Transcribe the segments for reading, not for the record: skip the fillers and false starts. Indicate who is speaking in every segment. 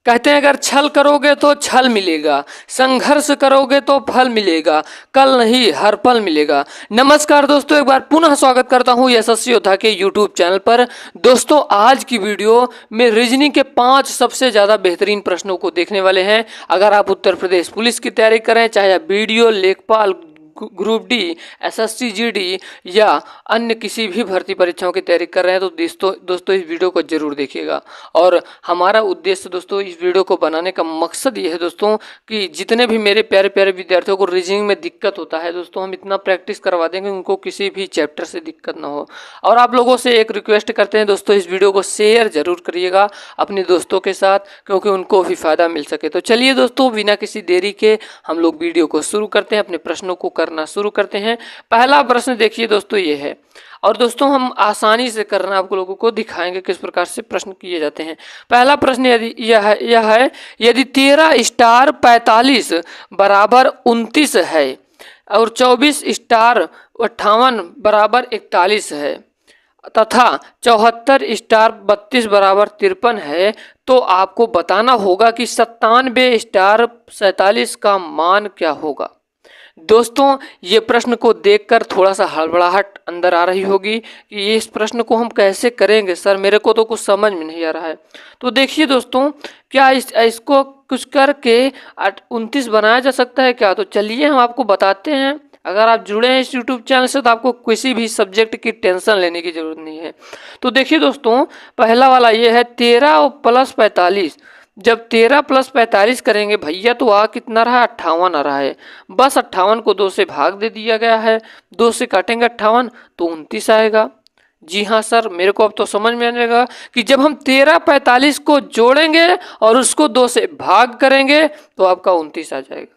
Speaker 1: कहते हैं अगर छल करोगे तो छल मिलेगा, संघर्ष करोगे तो फल मिलेगा, कल नहीं हर पल मिलेगा। नमस्कार दोस्तों, एक बार पुनः स्वागत करता हूं यशस्वी योद्धा के यूट्यूब चैनल पर। दोस्तों आज की वीडियो में रीजनिंग के 5 सबसे ज़्यादा बेहतरीन प्रश्नों को देखने वाले हैं। अगर आप उत्तर प्रदेश पुलिस की तैयारी करें, चाहे आप बीडीओ, लेखपाल, ग्रुप डी, एसएससी जीडी या अन्य किसी भी भर्ती परीक्षाओं की तैयारी कर रहे हैं तो दोस्तों इस वीडियो को जरूर देखिएगा। और हमारा उद्देश्य दोस्तों इस वीडियो को बनाने का मकसद ये है दोस्तों कि जितने भी मेरे प्यारे प्यारे विद्यार्थियों को रीजनिंग में दिक्कत होता है दोस्तों, हम इतना प्रैक्टिस करवा देंगे उनको किसी भी चैप्टर से दिक्कत ना हो। और आप लोगों से एक रिक्वेस्ट करते हैं दोस्तों, इस वीडियो को शेयर जरूर करिएगा अपने दोस्तों के साथ, क्योंकि उनको भी फायदा मिल सके। तो चलिए दोस्तों बिना किसी देरी के हम लोग वीडियो को शुरू करते हैं, अपने प्रश्नों को करना शुरू करते हैं। पहला प्रश्न देखिए दोस्तों ये है, और दोस्तों हम आसानी से करना आप लोगों को दिखाएंगे किस प्रकार से प्रश्न किए जाते हैं। पहला प्रश्न यह है यदि 13 स्टार 45 बराबर 29 है और 24 स्टार 58 बराबर 41 है तथा 74 स्टार 32 बराबर 53 है, तो आपको बताना होगा कि 97 स्टार 47 का मान क्या होगा। दोस्तों ये प्रश्न को देखकर थोड़ा सा हड़बड़ाहट अंदर आ रही होगी कि इस प्रश्न को हम कैसे करेंगे सर, मेरे को तो कुछ समझ में नहीं आ रहा है। तो देखिए दोस्तों, क्या इसको कुछ करके 29 बनाया जा सकता है क्या? तो चलिए हम आपको बताते हैं। अगर आप जुड़े हैं इस यूट्यूब चैनल से तो आपको किसी भी सब्जेक्ट की टेंशन लेने की जरूरत नहीं है। तो देखिए दोस्तों, पहला वाला ये है 13 प्लस 45। जब 13 प्लस 45 करेंगे भैया तो आ कितना रहा, 58 आ रहा है। बस 58 को 2 से भाग दे दिया गया है, 2 से काटेंगे 58 तो 29 आएगा। जी हाँ सर, मेरे को अब तो समझ में आने लगा कि जब हम 13 45 को जोड़ेंगे और उसको 2 से भाग करेंगे तो आपका 29 आ जाएगा।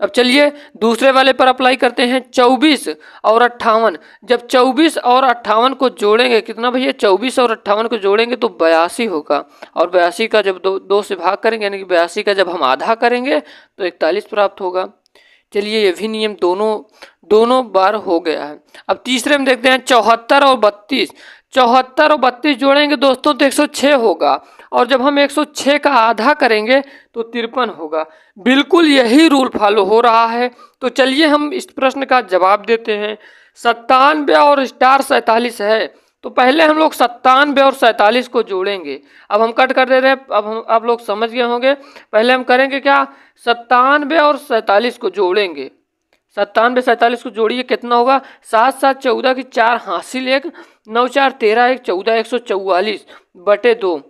Speaker 1: अब चलिए दूसरे वाले पर अप्लाई करते हैं, 24 और 58। जब 24 और 58 को जोड़ेंगे कितना भैया, 24 और 58 को जोड़ेंगे तो 82 होगा। और 82 का जब दो से भाग करेंगे यानी कि 82 का जब हम आधा करेंगे तो 41 प्राप्त होगा। चलिए ये भी नियम दोनों बार हो गया है। अब तीसरे में देखते हैं 74 और 32। 74 और 32 जोड़ेंगे दोस्तों तो 106 होगा, और जब हम 106 का आधा करेंगे तो 53 होगा। बिल्कुल यही रूल फॉलो हो रहा है। तो चलिए हम इस प्रश्न का जवाब देते हैं। 97 और स्टार 47 है, तो पहले हम लोग 97 और 47 को जोड़ेंगे। अब हम कट कर दे रहे हैं, अब हम आप लोग समझ गए होंगे। पहले हम करेंगे क्या, 97 और 47 को जोड़ेंगे। 97 47 को जोड़िए कितना होगा, 7 7 14 की 4 हासिल 1, 9 4 13 1 14, 144 बटे 2।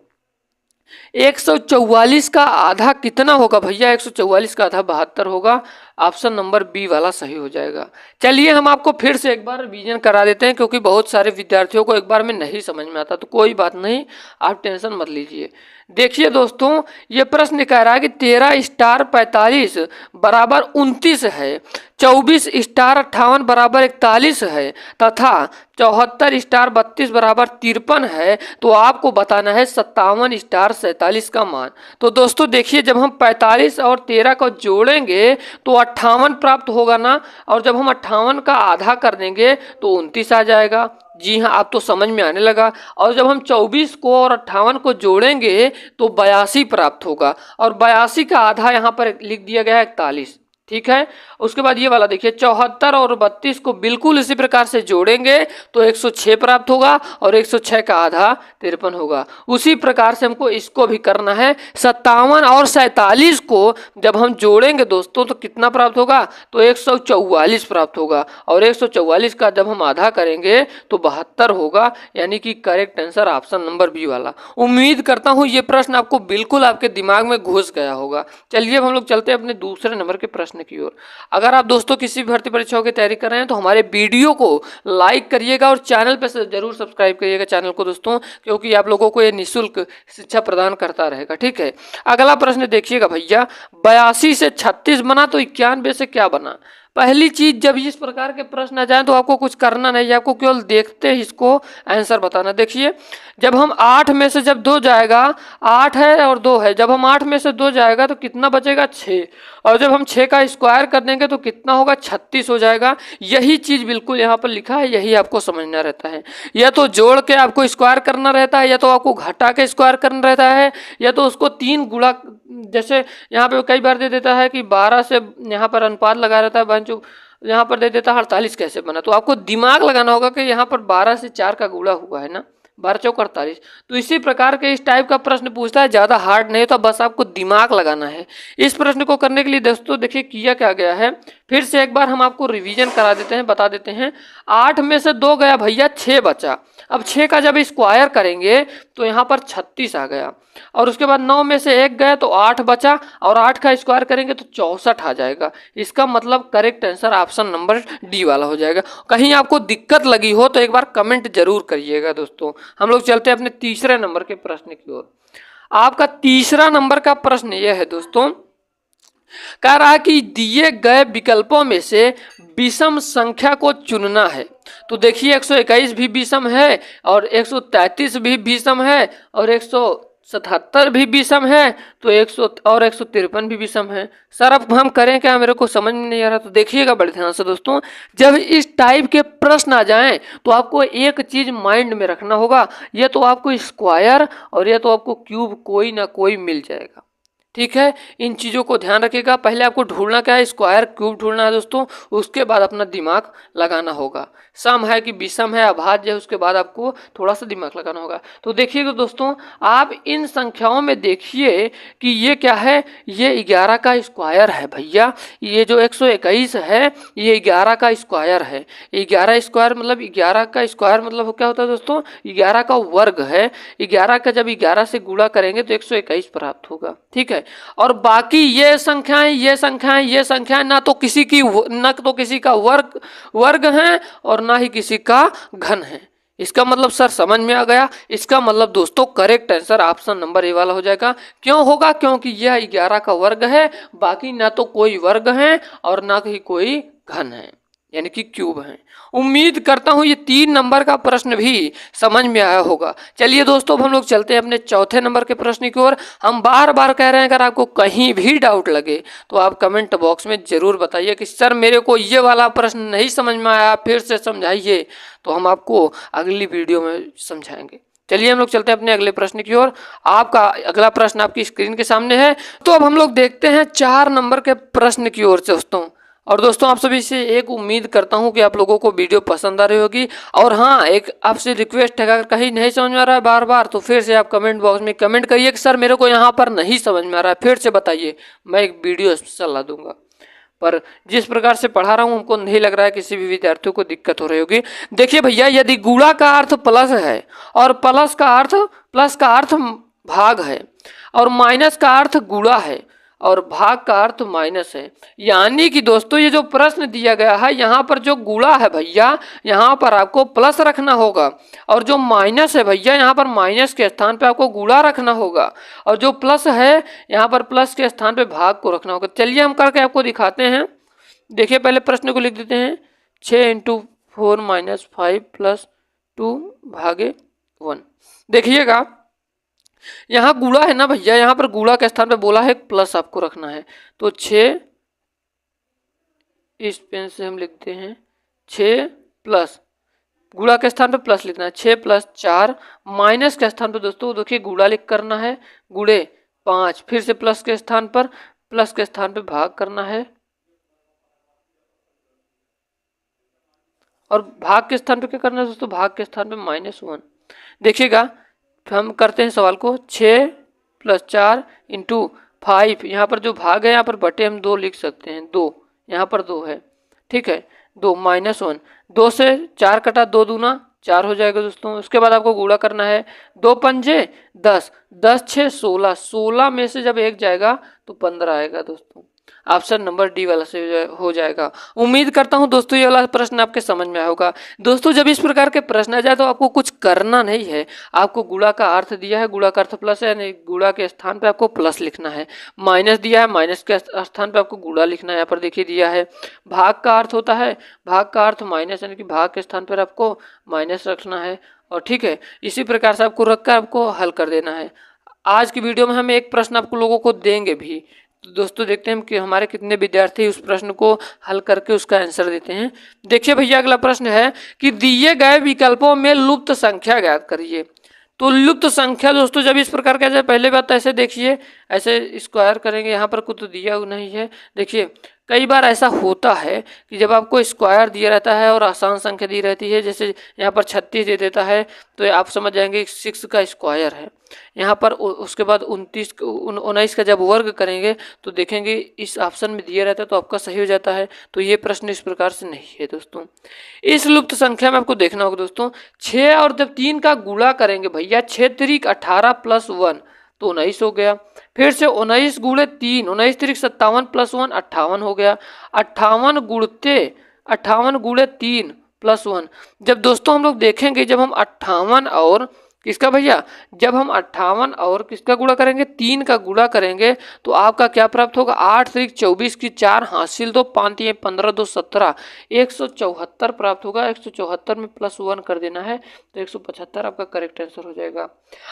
Speaker 1: 144 का आधा कितना होगा भैया, 144 का आधा 72 होगा। ऑप्शन नंबर बी वाला सही हो जाएगा। चलिए हम आपको फिर से एक बार रिवीजन करा देते हैं, क्योंकि बहुत सारे विद्यार्थियों को एक बार में नहीं समझ में आता। तो कोई बात नहीं, आप टेंशन मत लीजिए। देखिए दोस्तों, ये प्रश्न कह रहा है कि 13 स्टार 45 बराबर 29 है, 24 स्टार 58 बराबर 41 है तथा 74 स्टार 32 बराबर 53 है, तो आपको बताना है 57 स्टार 47 का मान। तो दोस्तों देखिए, जब हम 45 और 13 को जोड़ेंगे तो 58 प्राप्त होगा ना, और जब हम 58 का आधा कर देंगे तो 29 आ जाएगा। जी हाँ, आप तो समझ में आने लगा। और जब हम 24 को और 58 को जोड़ेंगे तो 82 प्राप्त होगा, और 82 का आधा यहाँ पर लिख दिया गया है 41। ठीक है, उसके बाद ये वाला देखिए, 74 और 32 को बिल्कुल इसी प्रकार से जोड़ेंगे तो 106 प्राप्त होगा, और 106 का आधा 53 होगा। उसी प्रकार से हमको इसको भी करना है। 57 और 47 को जब हम जोड़ेंगे दोस्तों तो कितना प्राप्त होगा, तो 144 प्राप्त होगा, और 144 का जब हम आधा करेंगे तो 72 होगा। यानी कि correct answer option number B वाला। उम्मीद करता हूँ ये प्रश्न आपको बिल्कुल आपके दिमाग में घुस गया होगा। चलिए अब हम लोग चलते हैं अपने दूसरे नंबर के प्रश्न की ओर। अगर आप दोस्तों किसी भी भर्ती परीक्षाओं की तैयारी कर रहे हैं तो हमारे वीडियो को लाइक करिएगा और चैनल पे जरूर सब्सक्राइब करिएगा चैनल को दोस्तों, क्योंकि आप लोगों को ये निःशुल्क शिक्षा प्रदान करता रहेगा। ठीक है, अगला प्रश्न देखिएगा भैया, 82 से 36 बना तो 91 से क्या बना। पहली चीज, जब इस प्रकार के प्रश्न आ जाए तो आपको कुछ करना नहीं है, आपको केवल देखते ही इसको आंसर बताना। देखिए, जब हम 8 में से जब 2 जाएगा, 8 है और 2 है, जब हम 8 में से 2 जाएगा तो कितना बचेगा 6, और जब हम 6 का स्क्वायर कर देंगे तो कितना होगा 36 हो जाएगा। यही चीज बिल्कुल यहाँ पर लिखा है, यही आपको समझना रहता है। या तो जोड़ के आपको स्क्वायर करना रहता है, या तो आपको घटा के स्क्वायर करना रहता है, या तो उसको 3 गुणा, जैसे यहाँ पे कई बार दे देता है कि 12 से यहाँ पर अनुपात लगा रहता है बंचू, यहाँ पर दे देता है 48 कैसे बना, तो आपको दिमाग लगाना होगा कि यहाँ पर 12 से 4 का गुणा हुआ है ना, 12 चौक 48। तो इसी प्रकार के इस टाइप का प्रश्न पूछता है, ज़्यादा हार्ड नहीं, तो बस आपको दिमाग लगाना है। इस प्रश्न को करने के लिए दोस्तों देखिए किया क्या गया है, फिर से एक बार हम आपको रिवीजन करा देते हैं, बता देते हैं। 8 में से 2 गया भैया, 6 बचा। अब 6 का जब स्क्वायर करेंगे तो यहाँ पर 36 आ गया, और उसके बाद 9 में से 1 गया तो 8 बचा, और 8 का स्क्वायर करेंगे तो 64 आ जाएगा। इसका मतलब correct answer option number D वाला हो जाएगा। कहीं आपको दिक्कत लगी हो तो एक बार कमेंट जरूर करिएगा दोस्तों। हम लोग चलते हैं अपने तीसरे नंबर के प्रश्न की ओर। आपका तीसरा नंबर का प्रश्न यह है दोस्तों, कह रहा है कि दिए गए विकल्पों में से विषम संख्या को चुनना है। तो देखिए 121 भी विषम है, और 133 भी विषम है, और 177 भी विषम है, तो 100 और 153 भी विषम है। सर अब हम करें क्या, मेरे को समझ में नहीं आ रहा। तो देखिएगा बड़े ध्यान से दोस्तों, जब इस टाइप के प्रश्न आ जाएं तो आपको एक चीज माइंड में रखना होगा, या तो आपको स्क्वायर और या तो आपको क्यूब, कोई ना कोई मिल जाएगा। ठीक है, इन चीज़ों को ध्यान रखिएगा। पहले आपको ढूंढना क्या है, स्क्वायर क्यूब ढूंढना है दोस्तों, उसके बाद अपना दिमाग लगाना होगा। सम है कि विषम है, अभाज्य है, उसके बाद आपको थोड़ा सा दिमाग लगाना होगा। तो देखिएगा दोस्तों, आप इन संख्याओं में देखिए कि ये क्या है, ये 11 का स्क्वायर है भैया। ये जो 121 है ये 11 का स्क्वायर है। 11 स्क्वायर मतलब 11 का स्क्वायर मतलब क्या होता है दोस्तों, 11 का वर्ग है। 11 का जब 11 से गुणा करेंगे तो 121 प्राप्त होगा। ठीक है, और बाकी ये संख्याएं ना तो किसी का वर्ग है और ना ही किसी का घन है। इसका मतलब सर समझ में आ गया। इसका मतलब दोस्तों correct answer option number A वाला हो जाएगा। क्यों होगा, क्योंकि यह 11 का वर्ग है, बाकी ना तो कोई वर्ग है और ना ही कोई घन है, यानी कि क्यूब है। उम्मीद करता हूं ये 3 नंबर का प्रश्न भी समझ में आया होगा। चलिए दोस्तों, अब हम लोग चलते हैं अपने चौथे नंबर के प्रश्न की ओर। हम बार बार कह रहे हैं, अगर आपको कहीं भी डाउट लगे तो आप कमेंट बॉक्स में जरूर बताइए कि सर मेरे को ये वाला प्रश्न नहीं समझ में आया, फिर से समझाइए, तो हम आपको अगली वीडियो में समझाएंगे। चलिए हम लोग चलते हैं अपने अगले प्रश्न की ओर। आपका अगला प्रश्न आपकी स्क्रीन के सामने है। तो अब हम लोग देखते हैं 4 नंबर के प्रश्न की ओर दोस्तों। और दोस्तों आप सभी से एक उम्मीद करता हूं कि आप लोगों को वीडियो पसंद आ रही होगी। और हाँ, एक आपसे रिक्वेस्ट है, अगर कहीं नहीं समझ में आ रहा है बार बार, तो फिर से आप कमेंट बॉक्स में कमेंट करिए कि सर मेरे को यहाँ पर नहीं समझ में आ रहा है, फिर से बताइए, मैं एक वीडियो स्पेशल ला दूंगा। पर जिस प्रकार से पढ़ा रहा हूँ हमको नहीं लग रहा है किसी भी विद्यार्थियों को दिक्कत हो रही होगी। देखिए भैया, यदि गुणा का अर्थ प्लस है और प्लस का अर्थ भाग है और माइनस का अर्थ गुणा है और भाग का अर्थ माइनस है, यानी कि दोस्तों ये जो प्रश्न दिया गया है यहाँ पर जो गुणा है भैया यहाँ पर आपको प्लस रखना होगा, और जो माइनस है भैया यहाँ पर माइनस के स्थान पे आपको गुणा रखना होगा, और जो प्लस है यहाँ पर प्लस के स्थान पे भाग को रखना होगा। चलिए हम करके आपको दिखाते हैं। देखिए पहले प्रश्न को लिख देते हैं, 6 × 4 - 5 + 2 भागे 1। देखिएगा यहाँ गुणा है ना भैया, यहाँ पर गुणा के स्थान पे बोला है प्लस आपको रखना है, तो 6, इस पेन से हम लिखते हैं 6 प्लस, गुणा के स्थान पे प्लस लिखना है, 6 + 4, माइनस के स्थान पे दोस्तों देखिए गुणा लिख करना है, गुणे 5, फिर से प्लस के स्थान पे भाग करना है, और भाग के स्थान पे क्या करना है दोस्तों, भाग के स्थान पे -1। देखिएगा हम करते हैं सवाल को, 6 + 4 × 5, यहाँ पर जो भाग है यहाँ पर बटे हम 2 लिख सकते हैं, 2 यहाँ पर 2 है, ठीक है, 2 -1, 2 से 4 कटा, 2 दूना 4 हो जाएगा दोस्तों। उसके बाद आपको गुणा करना है, 2 पंजे 10, 10 6 16, 16 में से जब 1 जाएगा तो 15 आएगा दोस्तों। ऑप्शन नंबर डी वाला से हो जाएगा। उम्मीद करता हूं दोस्तों ये वाला प्रश्न आपके समझ में आया होगा। दोस्तों जब इस प्रकार के प्रश्न आ जाए तो आपको कुछ करना नहीं है, आपको गुणा का अर्थ दिया है, गुणा का अर्थ प्लस है, यानी गुणा के स्थान पे आपको प्लस लिखना है। माइनस दिया है, माइनस के स्थान पे आपको गुणा लिखना है। यहाँ पर देखिए दिया है भाग का अर्थ होता है, भाग का अर्थ माइनस, यानी कि भाग के स्थान पर आपको माइनस रखना है। और ठीक है, इसी प्रकार से आपको रख कर आपको हल कर देना है। आज की वीडियो में हम एक प्रश्न आप लोगों को देंगे भी, तो दोस्तों देखते हैं कि हमारे कितने विद्यार्थी उस प्रश्न को हल करके उसका आंसर देते हैं। देखिए भैया अगला प्रश्न है कि दिए गए विकल्पों में लुप्त संख्या ज्ञात करिए। तो लुप्त संख्या दोस्तों जब इस प्रकार का जाए, पहले बात ऐसे देखिए, ऐसे स्क्वायर करेंगे, यहाँ पर कुछ तो दिया नहीं है। देखिए कई बार ऐसा होता है कि जब आपको स्क्वायर दिया रहता है और आसान संख्या दी रहती है, जैसे यहाँ पर 36 दे देता है तो आप समझ जाएंगे 6 का स्क्वायर है। यहाँ पर उसके बाद 19 का जब वर्ग करेंगे तो देखेंगे इस ऑप्शन में दिया रहता है तो आपका सही हो जाता है। तो ये प्रश्न इस प्रकार से नहीं है दोस्तों। इस लुप्त संख्या में आपको देखना होगा दोस्तों, 6 और जब 3 का गुणा करेंगे भैया, 6 त्रिक 18 प्लस 1 तो 19 हो गया। फिर से 19 गुणे 3, 19 त्रिक 57 प्लस 1 58 हो गया। 58 गुणे 3 प्लस 1, जब दोस्तों हम लोग देखेंगे जब हम 58 और किसका भैया, जब हम 58 और किसका गुणा करेंगे, 3 का गुणा करेंगे तो आपका क्या प्राप्त होगा, 8 त्रिक 24 की 4 हासिल 2 5 3 15 2 17, 174 प्राप्त होगा। 174 में प्लस 1 कर देना है तो 175 आपका करेक्ट आंसर हो जाएगा।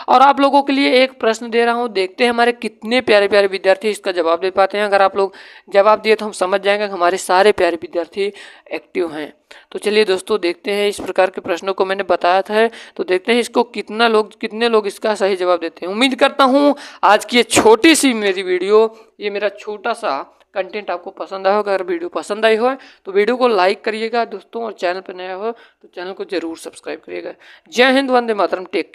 Speaker 1: और आप लोगों के लिए एक प्रश्न दे रहा हूं, देखते हैं हमारे कितने प्यारे प्यारे विद्यार्थी इसका जवाब दे पाते हैं। अगर आप लोग जवाब दिए तो हम समझ जाएंगे कि हमारे सारे प्यारे विद्यार्थी एक्टिव हैं। तो चलिए दोस्तों देखते हैं, इस प्रकार के प्रश्नों को मैंने बताया था, तो देखते हैं इसको कितने लोग इसका सही जवाब देते हैं। उम्मीद करता हूं आज की ये छोटी सी मेरी वीडियो, ये मेरा छोटा सा कंटेंट आपको पसंद आया होगा। अगर वीडियो पसंद आई हो तो वीडियो को लाइक करिएगा दोस्तों, और चैनल पर नया हो तो चैनल को जरूर सब्सक्राइब करिएगा। जय हिंद, वंदे मातरम, टेक